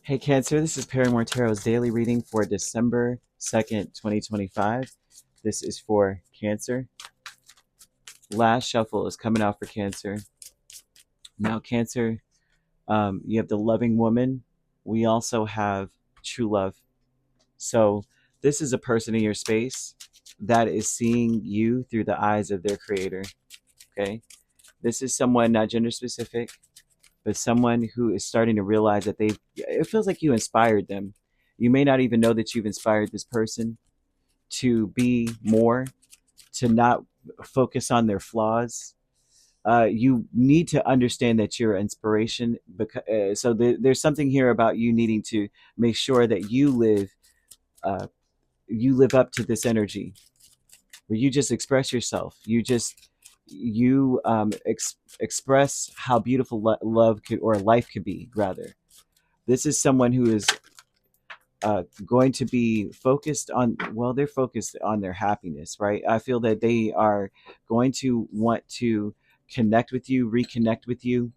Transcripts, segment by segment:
Hey Cancer, this is Perrymore Tarot's daily reading for December 2nd, 2025. This is for Cancer. Last shuffle is coming out for Cancer. Now Cancer, you have the loving woman. We also have true love. So this is a person in your space that is seeing you through the eyes of their creator. Okay? This is someone not gender specific, but someone who is starting to realize that it feels like you inspired them. You may not even know that you've inspired this person to be more, to not focus on their flaws. You need to understand that you're inspiration. So there's something here about you needing to make sure that uh, you live up to this energy, where you just express yourself. You express how beautiful love could, or life could be. Rather, this is someone who is going to be focused on, well, they're focused on their happiness, right? I feel that they are going to want to connect with you, reconnect with you.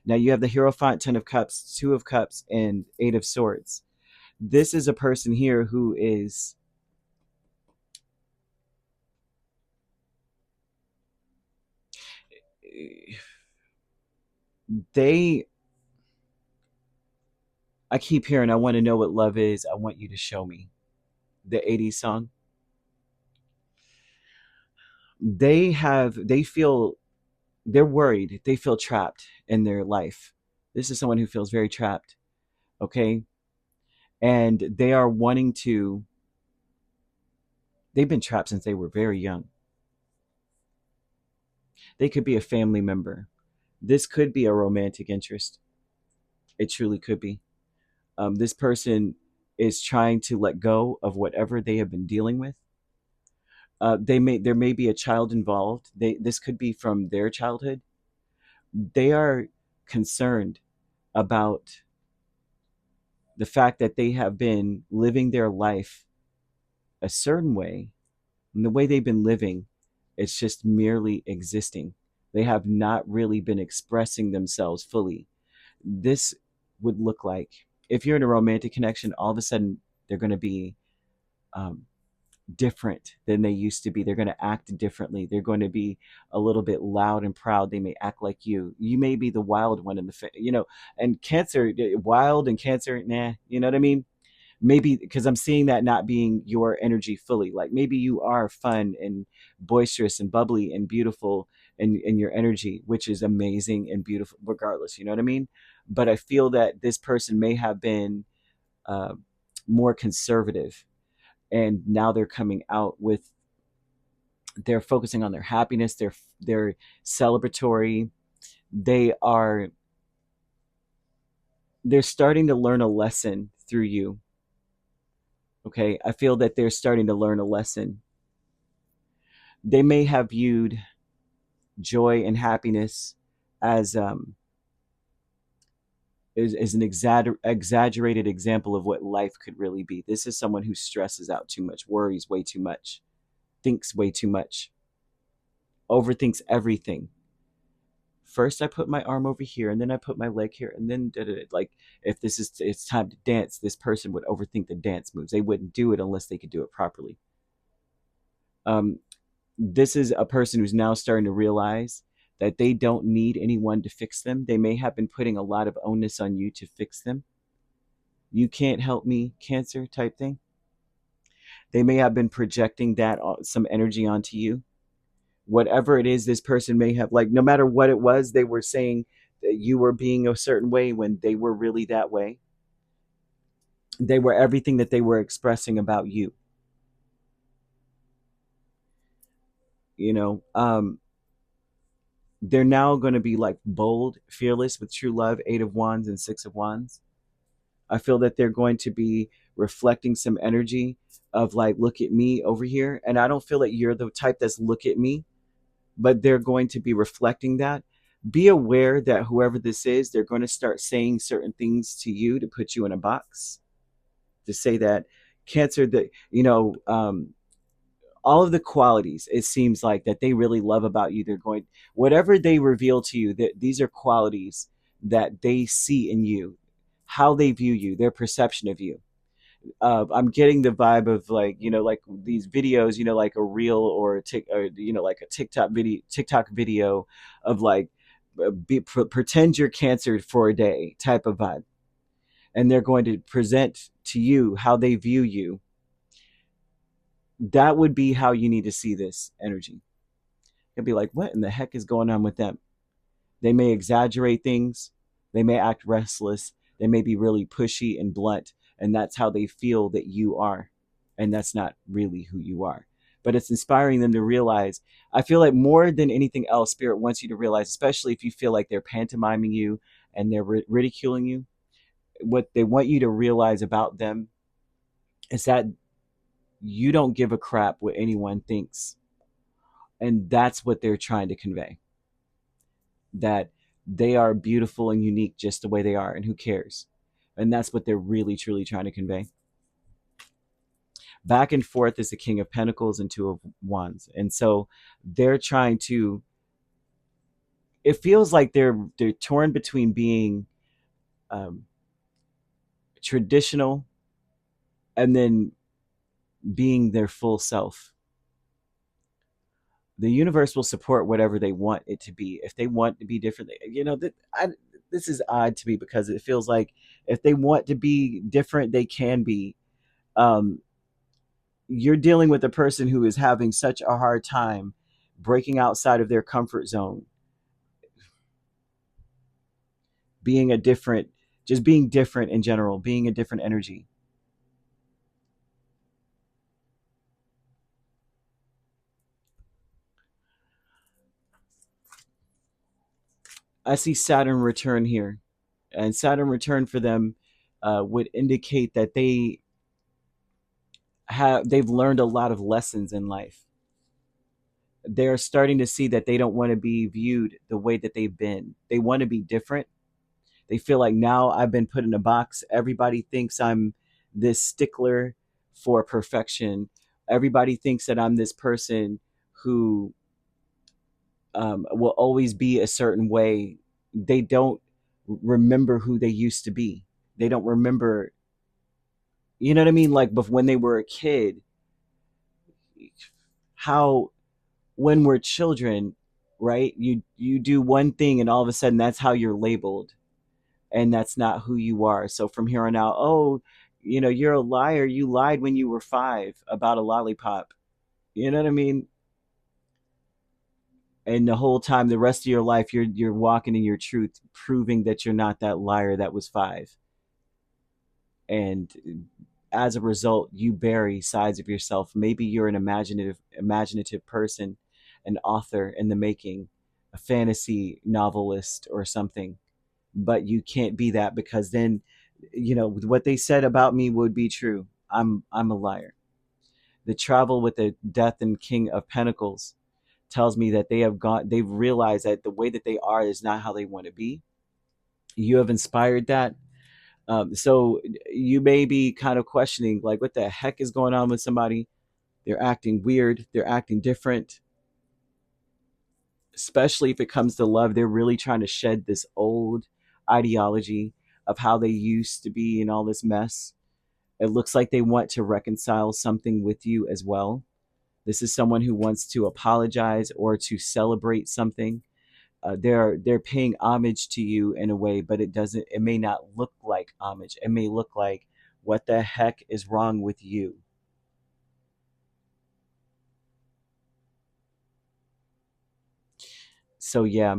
Now you have the Hierophant, 10 of Cups, 2 of Cups, and 8 of Swords. This is a person here who is they I keep hearing, I want to know what love is, I want you to show me. The 80s song. They feel, they're worried, they feel trapped in their life. This is someone who feels very trapped, okay? And they are wanting to, they've been trapped since they were very young. They could be a family member. This could be a romantic interest. It truly could be. This person is trying to let go of whatever they have been dealing with. There may be a child involved. This could be from their childhood. They are concerned about the fact that they have been living their life a certain way, and the way they've been living, it's just merely existing. They have not really been expressing themselves fully. This would look like, if you're in a romantic connection, all of a sudden they're going to be um, different than they used to be. They're going to act differently. They're going to be a little bit loud and proud. They may act like you. You may be the wild one in and Cancer, wild and Cancer, nah, you know what I mean? Maybe because I'm seeing that not being your energy fully. Like maybe you are fun and boisterous and bubbly and beautiful in your energy, which is amazing and beautiful regardless. You know what I mean? But I feel that this person may have been uh, more conservative, and now they're coming out with, they're focusing on their happiness. They're celebratory. They are they're starting to learn a lesson through you. Okay, I feel that they're starting to learn a lesson. They may have viewed joy and happiness as is an exaggerated example of what life could really be. This is someone who stresses out too much, worries way too much, thinks way too much, overthinks everything. First, I put my arm over here, and then I put my leg here, and then like if it's time to dance, this person would overthink the dance moves. They wouldn't do it unless they could do it properly. Um, this is a person who's now starting to realize that they don't need anyone to fix them. They may have been putting a lot of onus on you to fix them. You can't help me, Cancer type thing. They may have been projecting that some energy onto you. Whatever it is, this person may have, like, no matter what it was, they were saying that you were being a certain way when they were really that way. They were everything that they were expressing about you. You know, they're now going to be like bold, fearless with true love, 8 of Wands and 6 of Wands. I feel that they're going to be reflecting some energy of like, look at me over here. And I don't feel that you're the type that's look at me, but they're going to be reflecting that. Be aware that whoever this is, they're going to start saying certain things to you to put you in a box, to say that Cancer, that, all of the qualities, it seems like, that they really love about you, they're going, whatever they reveal to you, that these are qualities that they see in you. how they view you, their perception of you. I'm getting the vibe of like, like these videos, like a reel or like a TikTok video of like, pretend you're cancer for a day type of vibe. And they're going to present to you how they view you. That would be how you need to see this energy. You'll be like, what in the heck is going on with them? They may exaggerate things. They may act restless. They may be really pushy and blunt. And that's how they feel that you are. And that's not really who you are. But it's inspiring them to realize. I feel like more than anything else, Spirit wants you to realize, especially if you feel like they're pantomiming you and they're ridiculing you, what they want you to realize about them is that you don't give a crap what anyone thinks. And that's what they're trying to convey. That they are beautiful and unique just the way they are, and who cares? And that's what they're really truly trying to convey. Back and forth is the King of Pentacles and Two of Wands, and so they're trying to. It feels like they're torn between being um, traditional and then being their full self. The universe will support whatever they want it to be. If they want to be different, this is odd to me because it feels like if they want to be different, they can be. Um, you're dealing with a person who is having such a hard time breaking outside of their comfort zone, being a different, just being different in general, being a different energy. I see Saturn return here, and Saturn return for them would indicate that they've learned a lot of lessons in life. They're starting to see that they don't want to be viewed the way that they've been. They want to be different. They feel like now I've been put in a box. Everybody thinks I'm this stickler for perfection. Everybody thinks that I'm this person who will always be a certain way. They don't remember who they used to be. They don't remember, you know what I mean? Like, but when they were a kid, how when we're children, right? You do one thing and all of a sudden that's how you're labeled, and that's not who you are. So from here on out, oh, you're a liar. You lied when you were 5 about a lollipop. You know what I mean? And the whole time, the rest of your life, you're walking in your truth, proving that you're not that liar that was 5. And as a result, you bury sides of yourself. Maybe you're an imaginative person, an author in the making, a fantasy novelist or something, but you can't be that because then what they said about me would be true. I'm a liar. The travel with the Death and King of Pentacles tells me that they've realized that the way that they are is not how they want to be. You have inspired that. So you may be kind of questioning, like, what the heck is going on with somebody? They're acting weird. They're acting different. Especially if it comes to love, they're really trying to shed this old ideology of how they used to be and all this mess. It looks like they want to reconcile something with you as well. This is someone who wants to apologize or to celebrate something. They're paying homage to you in a way, but it may not look like homage. It may look like, what the heck is wrong with you? So yeah,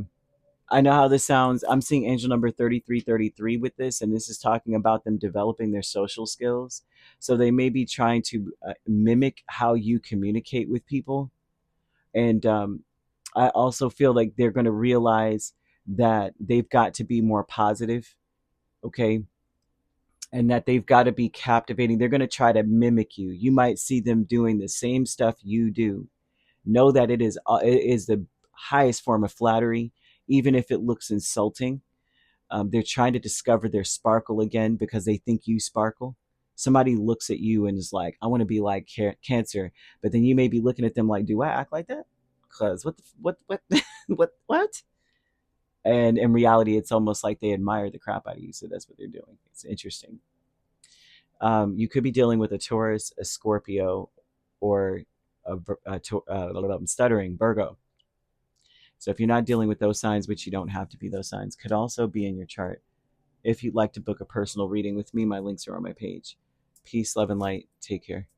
I know how this sounds. I'm seeing angel number 3333 with this, and this is talking about them developing their social skills. So they may be trying to mimic how you communicate with people. And I also feel like they're going to realize that they've got to be more positive, okay? And that they've got to be captivating. They're going to try to mimic you. You might see them doing the same stuff you do. Know that it is the highest form of flattery, even if it looks insulting. They're trying to discover their sparkle again because they think you sparkle. Somebody looks at you and is like, I want to be like Cancer. But then you may be looking at them like, do I act like that? Because what, what? And in reality, it's almost like they admire the crap out of you. So that's what they're doing. It's interesting. You could be dealing with a Taurus, a Scorpio, or I'm stuttering, Virgo. So if you're not dealing with those signs, which you don't have to be those signs, could also be in your chart. If you'd like to book a personal reading with me, my links are on my page. Peace, love, and light. Take care.